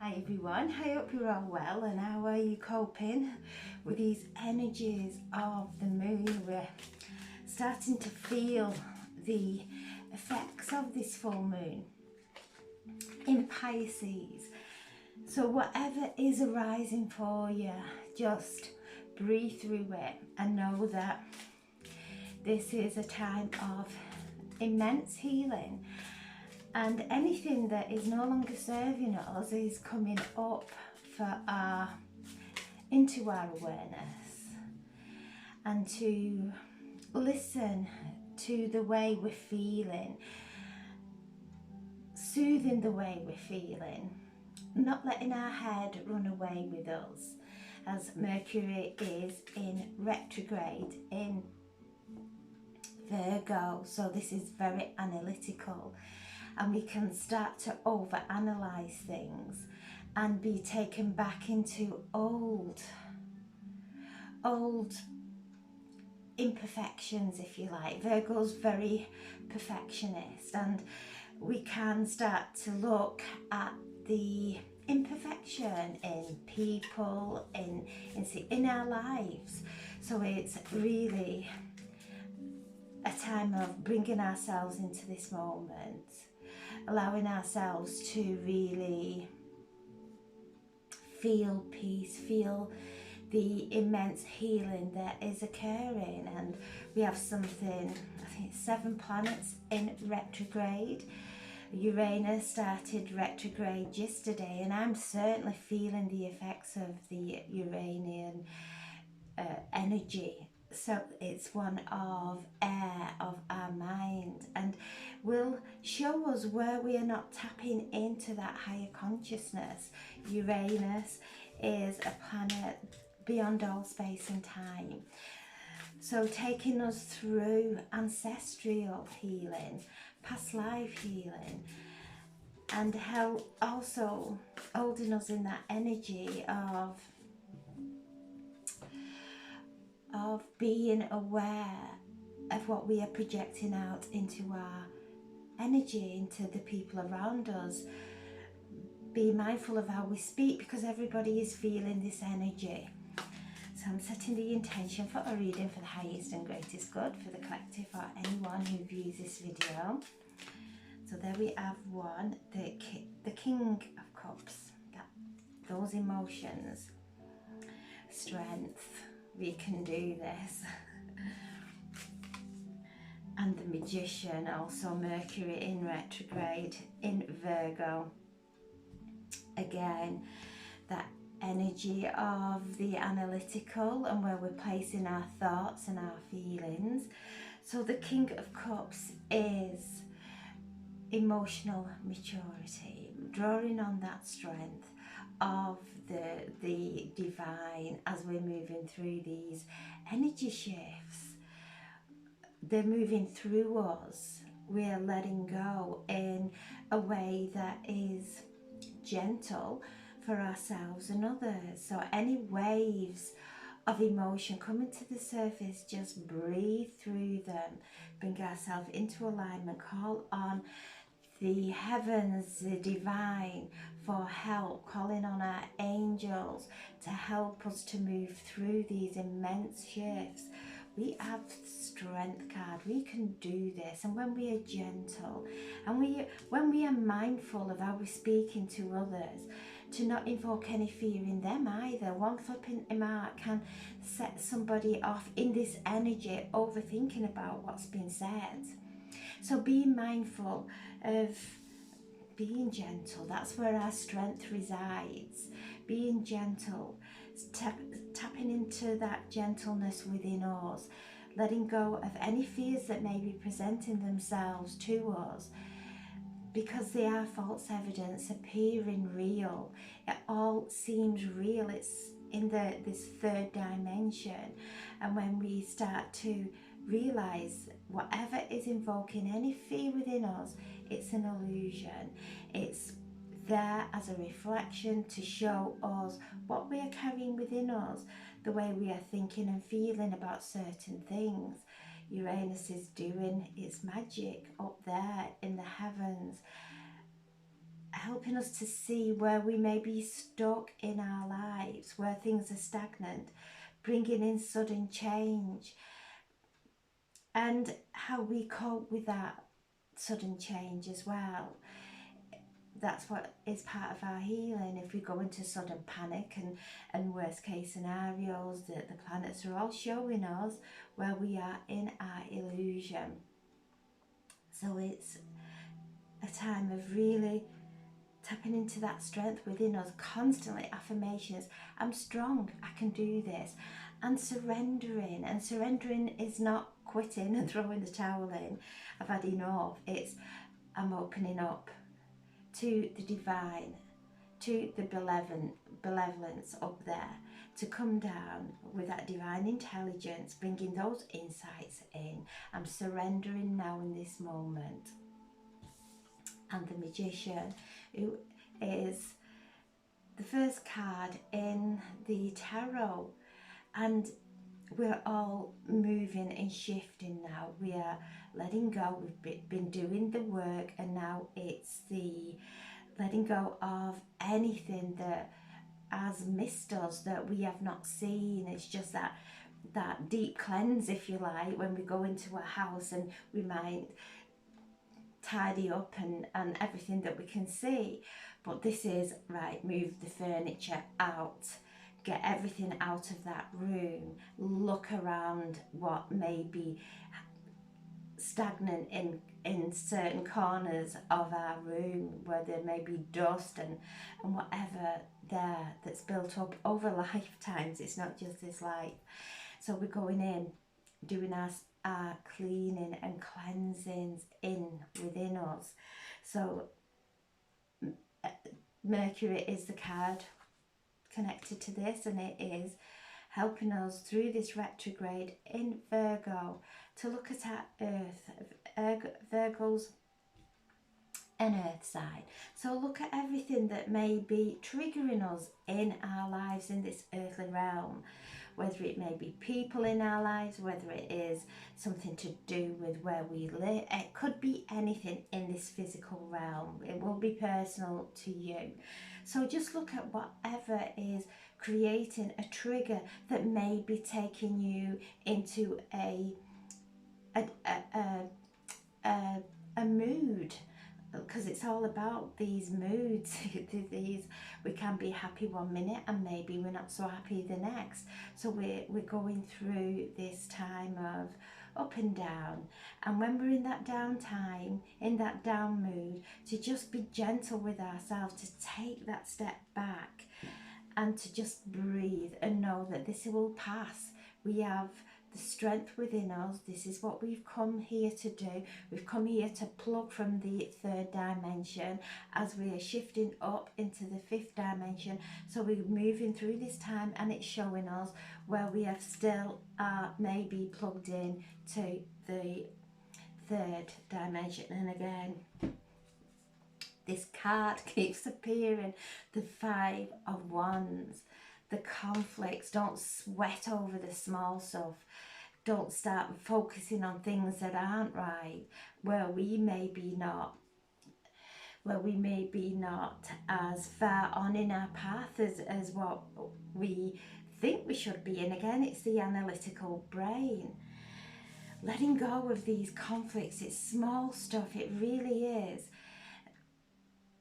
Hi everyone, I hope you're all well, and how are you coping with these energies of the moon? We're starting to feel the effects of this full moon in Pisces. So whatever is arising for you, just breathe through it and know that this is a time of immense healing, and anything that is no longer serving us is coming up for into our awareness, and to listen to the way we're feeling, soothing the way we're feeling, not letting our head run away with us, as Mercury is in retrograde in Virgo. So this is very analytical, and we can start to overanalyze things and be taken back into old imperfections, if you like. Virgo's very perfectionist, and we can start to look at the imperfection in people, in our lives. So it's really a time of bringing ourselves into this moment, allowing ourselves to really feel peace, feel the immense healing that is occurring. And we have something, I think it's 7 planets in retrograde. Uranus started retrograde yesterday, and I'm certainly feeling the effects of the Uranian energy. So it's one of air, of our mind, and will show us where we are not tapping into that higher consciousness. Uranus is a planet beyond all space and time, so taking us through ancestral healing, past life healing, and help also holding us in that energy of being aware of what we are projecting out into our energy, into the people around us. Be mindful of how we speak, because everybody is feeling this energy. So I'm setting the intention for a reading for the highest and greatest good for the collective, or anyone who views this video. So there we have one, the King of Cups, those emotions, strength, we can do this. And the Magician, also Mercury in retrograde in Virgo. Again, that energy of the analytical and where we're placing our thoughts and our feelings. So the King of Cups is emotional maturity, drawing on that strength of the divine as we're moving through these energy shifts. They're moving through us. We are letting go in a way that is gentle for ourselves and others. So any waves of emotion coming to the surface, just breathe through them, bring ourselves into alignment, call on the heavens, the divine, for help, calling on our angels to help us to move through these immense shifts. We have strength card, we can do this. And when we are gentle, and when we are mindful of how we're speaking to others, to not invoke any fear in them either. One flipping remark can set somebody off in this energy, overthinking about what's been said. So being mindful of being gentle, that's where our strength resides. Being gentle, tapping into that gentleness within us, letting go of any fears that may be presenting themselves to us, because they are false evidence appearing real. It all seems real. It's in this third dimension. And when we start to realize whatever is invoking any fear within us, it's an illusion. It's there as a reflection to show us what we are carrying within us, the way we are thinking and feeling about certain things. Uranus is doing its magic up there in the heavens, helping us to see where we may be stuck in our lives, where things are stagnant, bringing in sudden change, and how we cope with that sudden change as well. That's what is part of our healing. If we go into sudden panic and worst case scenarios, the planets are all showing us where we are in our illusion. So it's a time of really tapping into that strength within us, constantly affirmations. I'm strong, I can do this. And surrendering. And surrendering is not quitting and throwing the towel in. I've had enough. It's I'm opening up to the divine, to the benevolence up there, to come down with that divine intelligence, bringing those insights in. I'm surrendering now in this moment. And the Magician, who is the first card in the tarot, and we're all moving and shifting now. We are letting go. We've been doing the work, and now it's the letting go of anything that has missed us, that we have not seen. It's just that deep cleanse, if you like, when we go into a house and we might tidy up and everything that we can see. But this is, right, move the furniture out, get everything out of that room, look around what may be stagnant in certain corners of our room, where there may be dust and whatever there that's built up over lifetimes. It's not just this life. So we're going in, doing our cleaning and cleansings within us. So Mercury is the card connected to this, and it is helping us through this retrograde in Virgo to look at our earth, Virgo's an earth side. So look at everything that may be triggering us in our lives in this earthly realm, whether it may be people in our lives, whether it is something to do with where we live. It could be anything in this physical realm. It will be personal to you. So just look at whatever is creating a trigger that may be taking you into a mood, because it's all about these moods. These, we can be happy one minute and maybe we're not so happy the next. So we're going through this time of up and down, and when we're in that down time, in that down mood, to just be gentle with ourselves, to take that step back and to just breathe and know that this will pass. We have the strength within us. This is what we've come here to do. We've come here to plug from the third dimension as we are shifting up into the fifth dimension. So we're moving through this time, and it's showing us where we have still maybe plugged in to the third dimension. And again, this card keeps appearing, the Five of Wands. The conflicts. Don't sweat over the small stuff. Don't start focusing on things that aren't right, where we may be not as far on in our path as what we think we should be. And again, it's the analytical brain. Letting go of these conflicts. It's small stuff, it really is,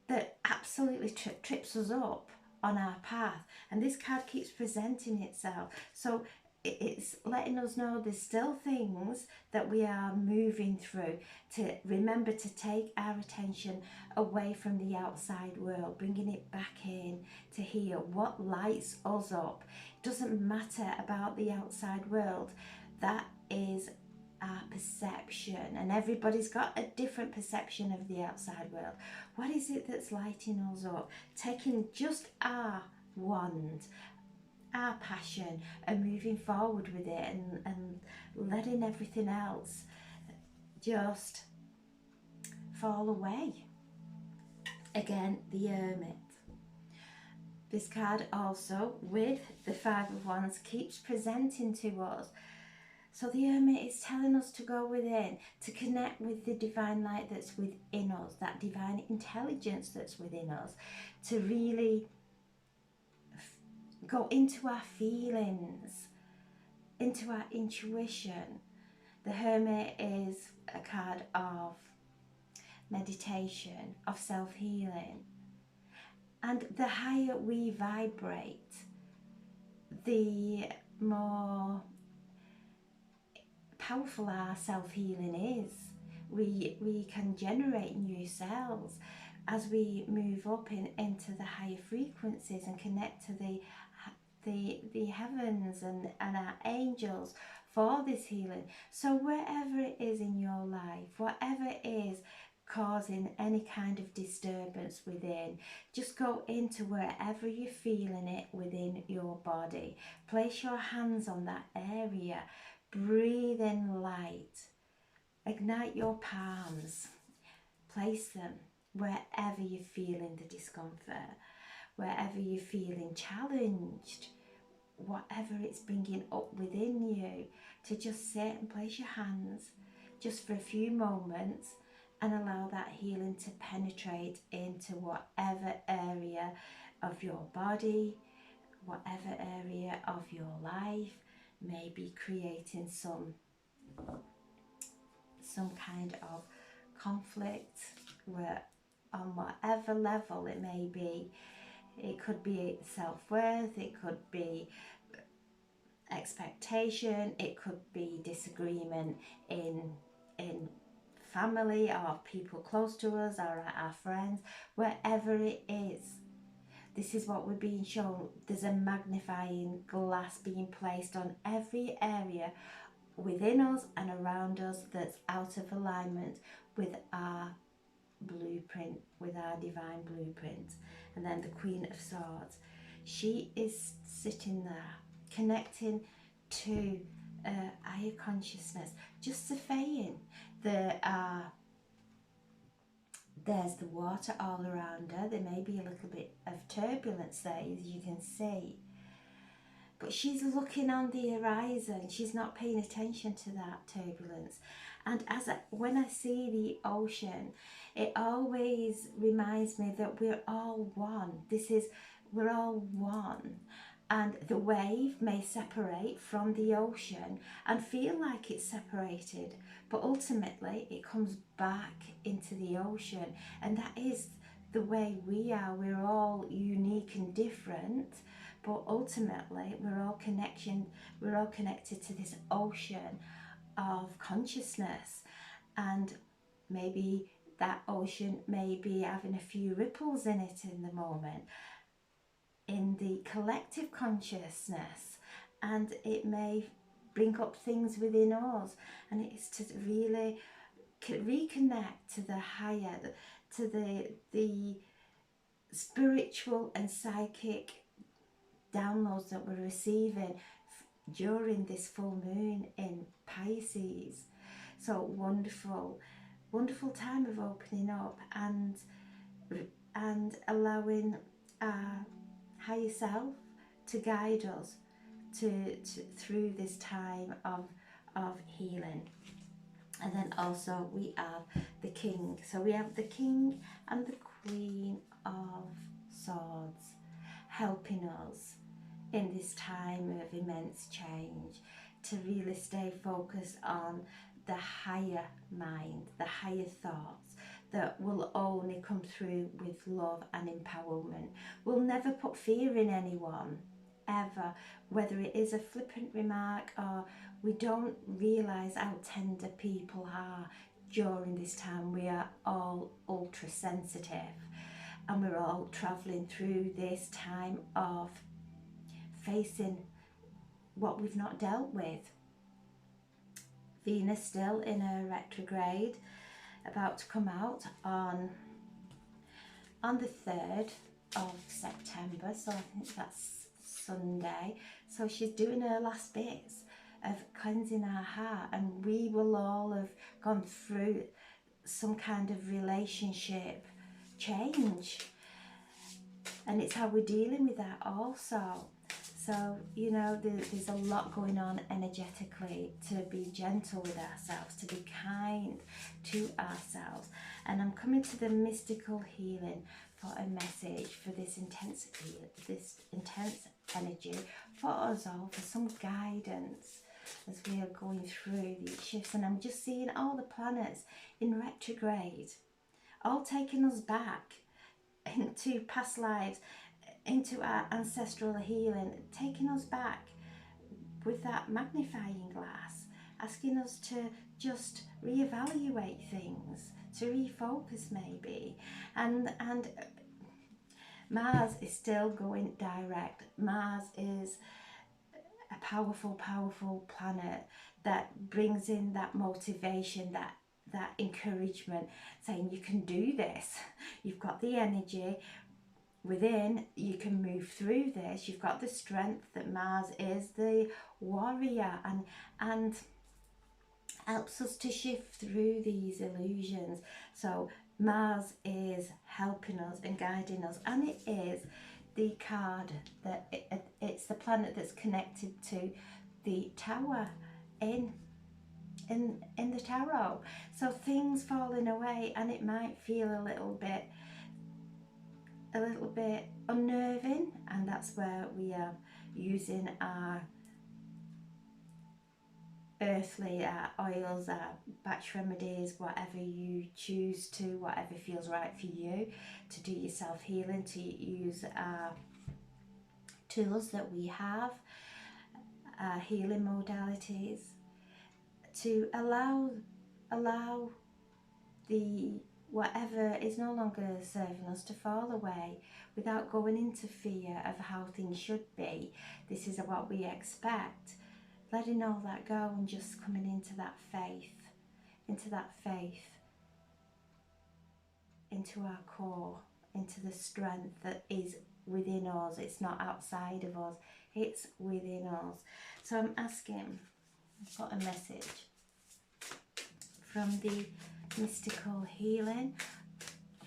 that absolutely trips us up on our path. And this card keeps presenting itself. So it's letting us know there's still things that we are moving through, to remember to take our attention away from the outside world, bringing it back in to here. What lights us up? It doesn't matter about the outside world. That is our perception, and everybody's got a different perception of the outside world. What is it that's lighting us up? Taking just our wand, our passion, and moving forward with it, and letting everything else just fall away. Again, the Hermit. This card also, with the Five of Wands, keeps presenting to us So the Hermit is telling us to go within, to connect with the divine light that's within us, that divine intelligence that's within us, to really go into our feelings, into our intuition. The Hermit is a card of meditation, of self-healing. And the higher we vibrate, the more powerful our self-healing is. We can generate new cells as we move up into the higher frequencies and connect to the heavens and our angels for this healing. So wherever it is in your life, whatever is causing any kind of disturbance within, just go into wherever you're feeling it within your body. Place your hands on that area. Breathe in light. Ignite your palms. Place them wherever you're feeling the discomfort, wherever you're feeling challenged, whatever it's bringing up within you, to just sit and place your hands just for a few moments and allow that healing to penetrate into whatever area of your body, whatever area of your life may be creating some kind of conflict, where on whatever level it may be. It could be self-worth, it could be expectation, it could be disagreement in family or people close to us or our friends. Wherever it is, this is what we're being shown. There's a magnifying glass being placed on every area within us and around us that's out of alignment with our blueprint, with our divine blueprint. And then the Queen of Swords, she is sitting there connecting to higher consciousness, just surveying there's the water all around her. There may be a little bit of turbulence there, as you can see, but she's looking on the horizon. She's not paying attention to that turbulence. And when I see the ocean, it always reminds me that we're all one. We're all one. And the wave may separate from the ocean and feel like it's separated, but ultimately it comes back into the ocean. And that is the way we are. We're all unique and different, but ultimately we're all connected to this ocean of consciousness. And maybe that ocean may be having a few ripples in it in the moment, in the collective consciousness, and it may bring up things within us. And it's to really reconnect to the higher, to the spiritual and psychic downloads that we're receiving during this full moon in Pisces. So wonderful time of opening up and allowing our higher self to guide us through this time of healing. And then also we have the King. So we have the King and the Queen of Swords helping us in this time of immense change to really stay focused on the higher mind, the higher thoughts that will only come through with love and empowerment. We'll never put fear in anyone, ever, whether it is a flippant remark or we don't realise how tender people are during this time. We are all ultra sensitive, and we're all travelling through this time of facing what we've not dealt with. Venus still in a retrograde, about to come out on the 3rd of September, so I think that's Sunday. So she's doing her last bits of cleansing our heart, and we will all have gone through some kind of relationship change, and it's how we're dealing with that also. So, you know, there's a lot going on energetically, to be gentle with ourselves, to be kind to ourselves. And I'm coming to the mystical healing for a message for this intensity, this intense energy for us all, for some guidance as we are going through these shifts. And I'm just seeing all the planets in retrograde, all taking us back into past lives, into our ancestral healing, taking us back with that magnifying glass, asking us to just reevaluate things, to refocus maybe. And Mars is still going direct. Mars is a powerful, powerful planet that brings in that motivation, that encouragement, saying you can do this. You've got the energy within, you can move through this. You've got the strength, that Mars is the warrior, and helps us to shift through these illusions. So Mars is helping us and guiding us, and it is the card that it's the planet that's connected to the tower in the tarot. So things falling away, and it might feel a little bit unnerving, and that's where we are using our earthly, our oils, our batch remedies, whatever you choose to, whatever feels right for you, to do your self-healing, to use our tools that we have, our healing modalities, to allow the whatever is no longer serving us to fall away, without going into fear of how things should be. This is what we expect. Letting all that go and just coming into that faith, into our core, into the strength that is within us. It's not outside of us, it's within us. So I'm asking, I've got a message from the mystical healing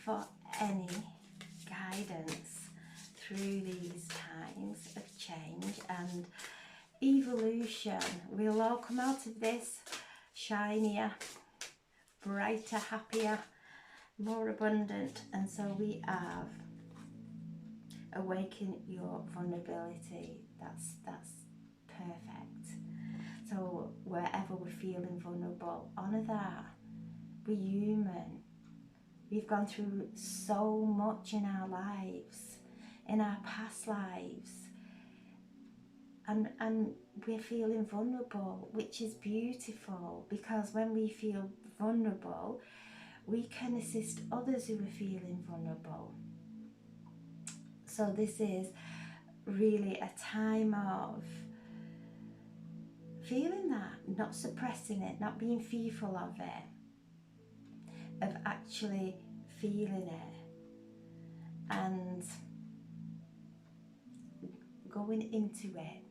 for any guidance through these times of change and evolution. We'll all come out of this shinier, brighter, happier, more abundant. And so we have awaken your vulnerability. That's perfect. So wherever we're feeling vulnerable, honour that. We're human. We've gone through so much in our lives, in our past lives, and we're feeling vulnerable, which is beautiful, because when we feel vulnerable, we can assist others who are feeling vulnerable. So this is really a time of feeling that, not suppressing it, not being fearful of it, of actually feeling it and going into it.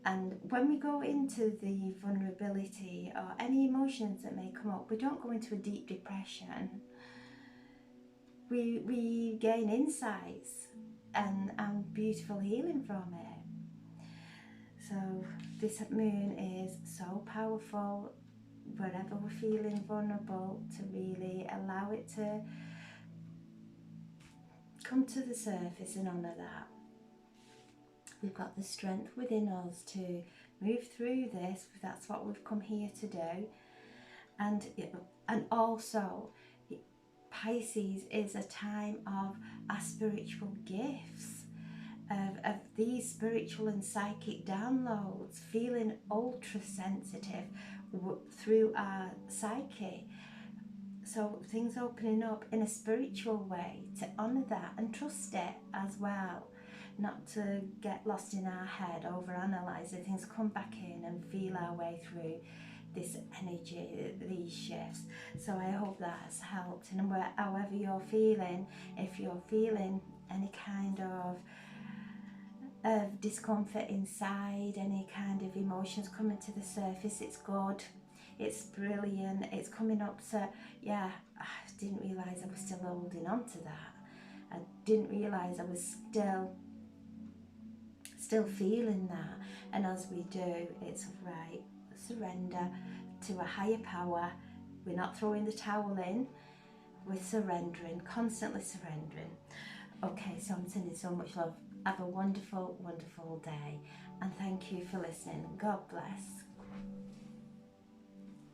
And when we go into the vulnerability or any emotions that may come up, we don't go into a deep depression. We gain insights and beautiful healing from it. So this moon is so powerful. Wherever we're feeling vulnerable, to really allow it to come to the surface and honour that. We've got the strength within us to move through this. That's what we've come here to do. And also, Pisces is a time of our spiritual gifts, of these spiritual and psychic downloads, feeling ultra sensitive through our psyche. So things opening up in a spiritual way, to honour that and trust it as well. Not to get lost in our head, overanalyzing things, come back in and feel our way through this energy, these shifts. So I hope that has helped. And however you're feeling, if you're feeling any kind of discomfort inside, any kind of emotions coming to the surface, it's good, it's brilliant, it's coming up. So yeah, I didn't realise I was still holding on to that. I didn't realise I was still still feeling that. And as we do, it's right, surrender to a higher power. We're not throwing the towel in, we're surrendering, constantly surrendering. Okay, so I'm sending so much love. Have a wonderful, wonderful day, and thank you for listening. God bless.